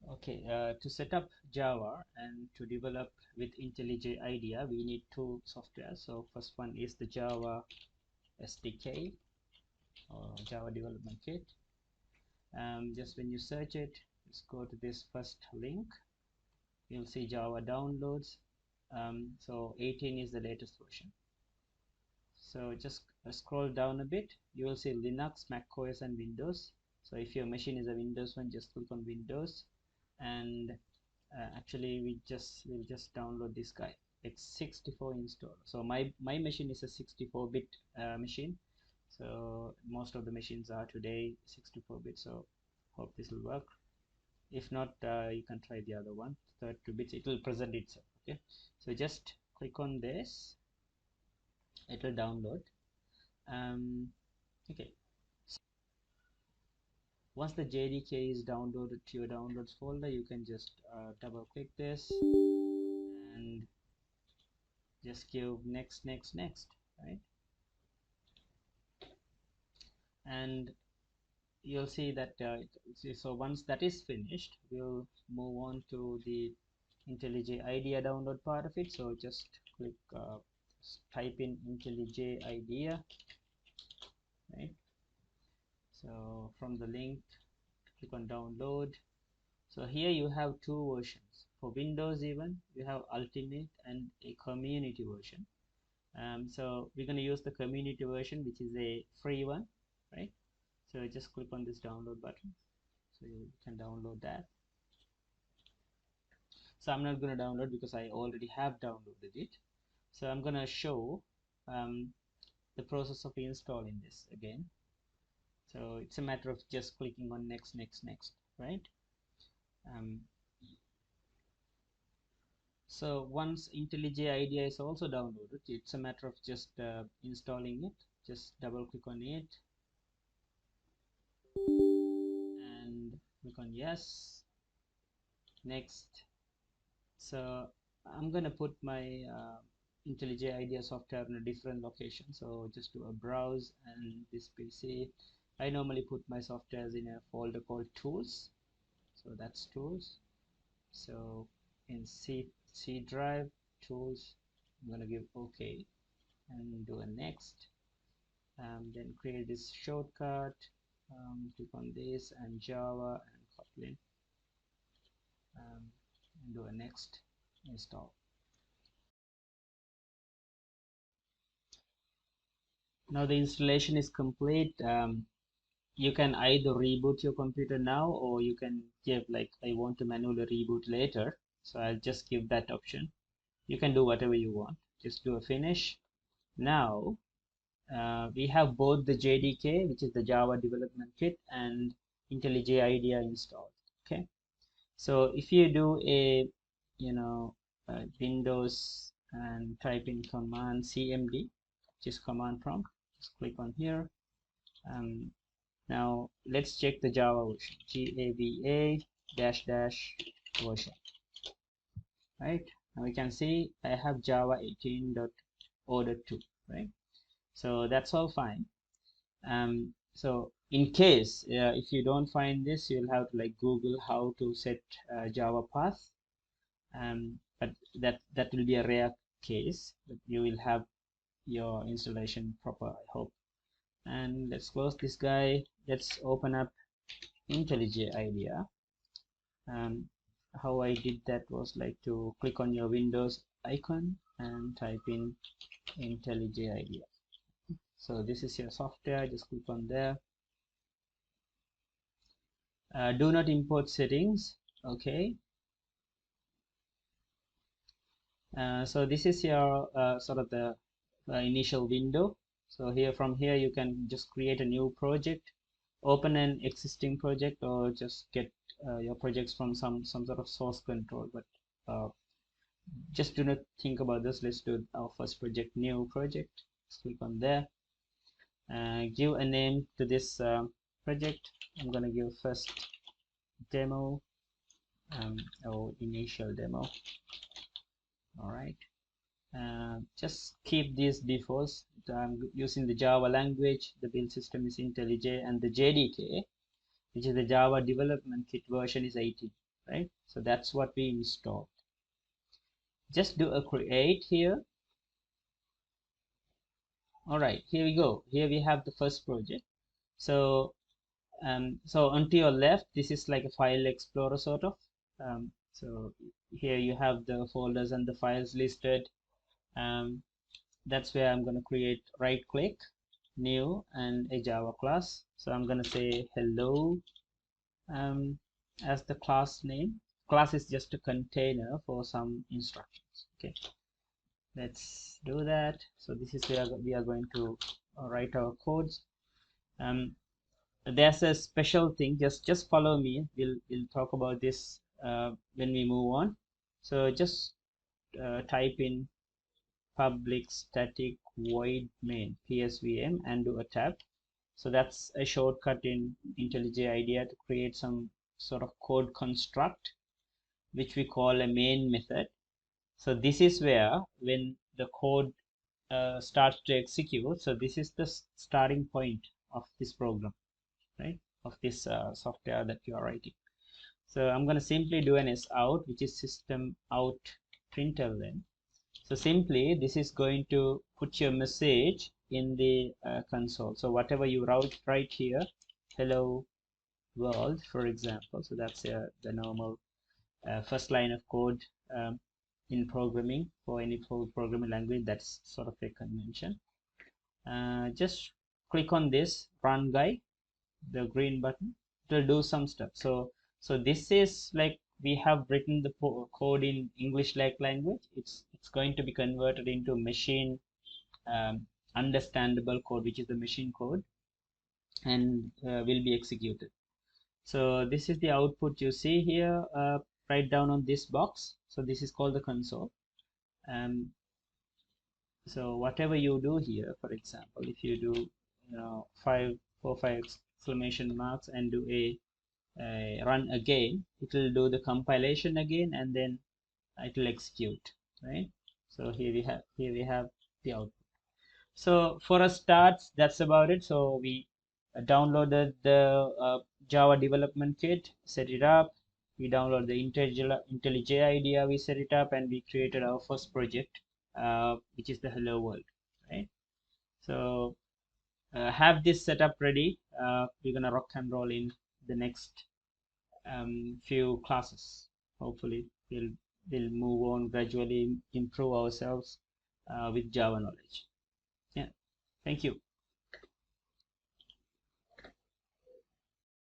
Okay, to set up Java and to develop with IntelliJ IDEA, we need two software. So first one is the Java SDK or Java Development Kit. Just when you search it, just go to this first link. You'll see Java downloads. So 18 is the latest version. So just scroll down a bit. You will see Linux, Mac OS, and Windows. So if your machine is a Windows one, just click on Windows, and actually we'll just download this guy. It's 64 install. So my machine is a 64-bit machine. So most of the machines are today 64-bit. So hope this will work. If not, you can try the other one, 32 bits. It will present itself. Okay. So just click on this. It will download. Okay. Once the JDK is downloaded to your downloads folder, you can just double click this and just give next, right? And you'll see that so once that is finished, we'll move on to the IntelliJ IDEA download part of it. So just click type in IntelliJ IDEA, right? So from the link, click on download. So here you have two versions. For Windows even, you have Ultimate and a community version. So we're going to use the community version, which is a free one, right? So just click on this download button. So you can download that. So I'm not going to download because I already have downloaded it. So I'm going to show the process of installing this again. So it's a matter of just clicking on next, right? So once IntelliJ IDEA is also downloaded, it's a matter of just installing it. Just double click on it and click on yes, next. So I'm gonna put my IntelliJ IDEA software in a different location. So just do a browse and this PC. I normally put my softwares in a folder called tools. So that's tools. So in C drive, tools, I'm gonna give OK and do a next. Then create this shortcut, click on this and Java and Kotlin, and do a next, install. Now the installation is complete. You can either reboot your computer now, or you can give like I want to manually reboot later, so I'll just give that option. You can do whatever you want. Just do a finish. Now we have both the JDK, which is the Java Development Kit, and IntelliJ IDEA installed. Okay, so if you do a Windows and type in command CMD, which is command prompt, just click on here. Now let's check the Java version, JAVA version, right? Now we can see I have Java 18.0.2, right? So that's all fine. So in case if you don't find this, you'll have to like Google how to set Java path, but that will be a rare case, but you will have your installation proper, I hope. And let's close this guy. Let's open up IntelliJ IDEA. How I did that was like to click on your Windows icon and type in IntelliJ IDEA. So this is your software, just click on there. Do not import settings. Okay. So this is your sort of the initial window. So here, from here, you can just create a new project, open an existing project, or just get your projects from some sort of source control. But just do not think about this. Let's do our first project, new project. Just click on there. Give a name to this project. I'm gonna give first demo or initial demo. All right. Just keep these defaults. I'm using the Java language. The build system is IntelliJ, and the JDK, which is the Java Development Kit version, is 18. right? So that's what we installed. Just do a create here. All right, here we go. Here we have the first project. So so onto your left, this is like a file explorer sort of. So here you have the folders and the files listed. That's where I'm going to create, right click, new, and a Java class. So I'm going to say hello as the class name. Class is just a container for some instructions. Okay, let's do that. So this is where we are going to write our codes. There's a special thing. Just follow me. We'll talk about this when we move on. So just type in public static void main PSVM and do a tab. So that's a shortcut in IntelliJ IDEA to create some sort of code construct, which we call a main method. So this is where when the code starts to execute, so this is the starting point of this program, right? Of this software that you are writing. So I'm going to simply do an out, which is system out println. So simply this is going to put your message in the console. So whatever you write here, hello world, for example. So that's the normal first line of code in programming for any programming language. That's sort of a convention. Just click on this run guy, the green button. It will do some stuff. So this is like we have written the code in English like language. It's going to be converted into machine understandable code, which is the machine code, and will be executed. So this is the output you see here, right down on this box. So this is called the console. So whatever you do here, for example, if you do, you know, 5 exclamation marks and do a run again, it will do the compilation again, and then it will execute, right? So here we have the output. So for a start, that's about it. So we downloaded the Java development kit, set it up. We downloaded the IntelliJ IDEA, we set it up, and we created our first project, which is the Hello World, right? So have this setup ready. We're gonna rock and roll in the next few classes. Hopefully, we'll move on gradually, improve ourselves with Java knowledge. Yeah, thank you.